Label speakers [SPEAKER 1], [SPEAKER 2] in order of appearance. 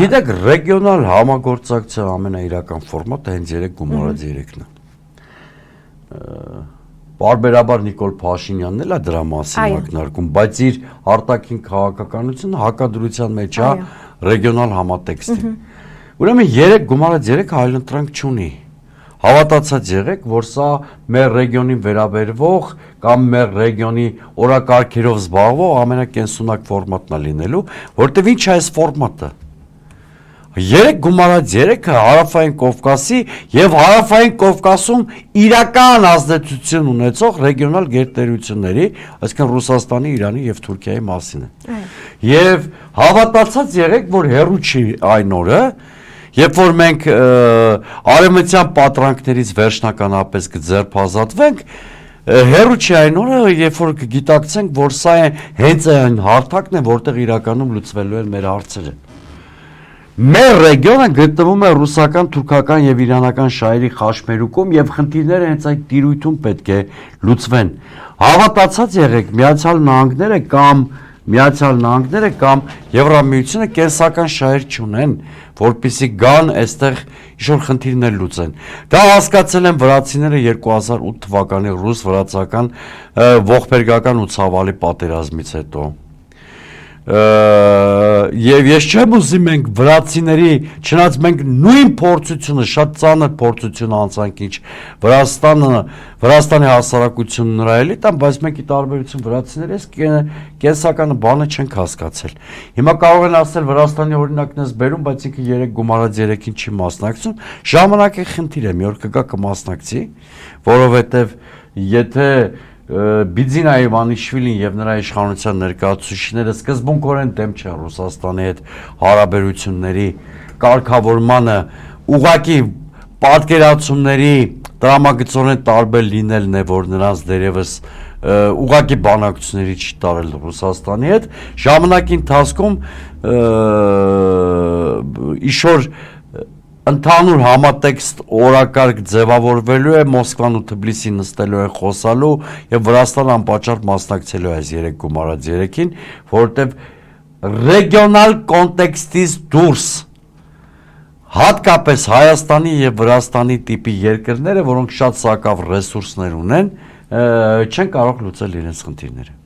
[SPEAKER 1] Գիտեք, ռեգիոնալ համագործակցության ամենաիրական ֆորմատը հենց 3 գումարած 3-ն է։ Բարբերաբար Նիկոլ Փաշինյանն էլ է դրա մասին ակնարկում, բայց իր արտաքին քաղաքականությունը հակադրության մեջ է ռեգիոնալ համատեքստին։ Ուրեմն 3 գումարած 3 այլընտրանք չունի։ Հավատացած եղեք, որ սա մեր ռեգիոնին վերաբերվող կամ մեր ռեգիոնի օրակարգերով զբաղվող ամենակենսունակ ֆորմատն է լինելու, որտեղ ինչ է այս ֆորմատը։ 3 գումարած 3-ը Հարավային Կովկասի եւ Հարավային Կովկասում իրական ազդեցություն ունեցող ռեգիոնալ գերտերությունների, այսինքն Ռուսաստանի, Իրանի եւ Թուրքիայի մասին է։ Եվ հավատացած եղեք, որ հերու չի այն օրը, երբ որ մենք արևմտյան պատրանքներից վերջնականապես կձերբազատվենք, հերու չի այն օրը, երբ որ կգիտակցենք, որ սա հենց այն հարթակն է, որտեղ իրականում լուծվելու են մեր հարցերը։ Մեր ռեգիոնը գտնվում է ռուսական, թուրքական եւ իրանական շահերի խաչմերուկում եւ խնդիրները հենց այդ տիրույթում պետք է լուծվեն։ Հավատացած եղեք, Միացյալ Նահանգները կամ Եվրամիությունը կենսական շահեր չունեն, որպեսզի գան այստեղ ինչ-որ խնդիրներ լուծեն։ Դա հասկացել են վրացիները 2008 թվականի ռուս-վրացական ողբերգական ու ցավալի պատերազմից հետո։ Եվ ես չեմ ուզում մենք վրացիների, չնայած մենք նույն փորձությունը, շատ ծանր փորձություն անցանք, ինչ Վրաստանի հասարակությունն նրա էլիտան, բայց մենք ի տարբերություն վրացիների այս կենսականը բանը չենք հասկացել։ Հիմա կարող են ասել Վրաստանի օրինակն ես բերում, բայց ինքը 3 գումարած 3-ին չի մասնակցում, ժամանակի խնդիր է, մի օր կգա կմասնակցի, որովհետև եթե Բիձինա Իվանիշվիլին եւ նրա իշխանության ներկայացուցիչները սկզբունքորեն դեմ չեն Ռուսաստանի հետ հարաբերությունների կարգավորմանը, ուղղակի պատկերացումների տրամագծորեն տարբեր լինելն է, որ նրանց դերևս ուղղակի բանակցությունների չի տարել Ռուսաստանի հետ, ժամանակի ընթացքում իշոր ընդհանուր համատեքստ օրակարգ ձևավորվելու է, Մոսկվան ու Թբիլիսին նստելու են խոսալու եւ Վրաստանը անպատճառ մասնակցելու է այս 3 գումարած 3-ին, որովհետեւ ռեգիոնալ կոնտեքստից դուրս հատկապես Հայաստանի եւ Վրաստանի տիպի երկրները, որոնք շատ սակավ ռեսուրսներ ունեն, չեն կարող լուծել իրենց խնդիրները։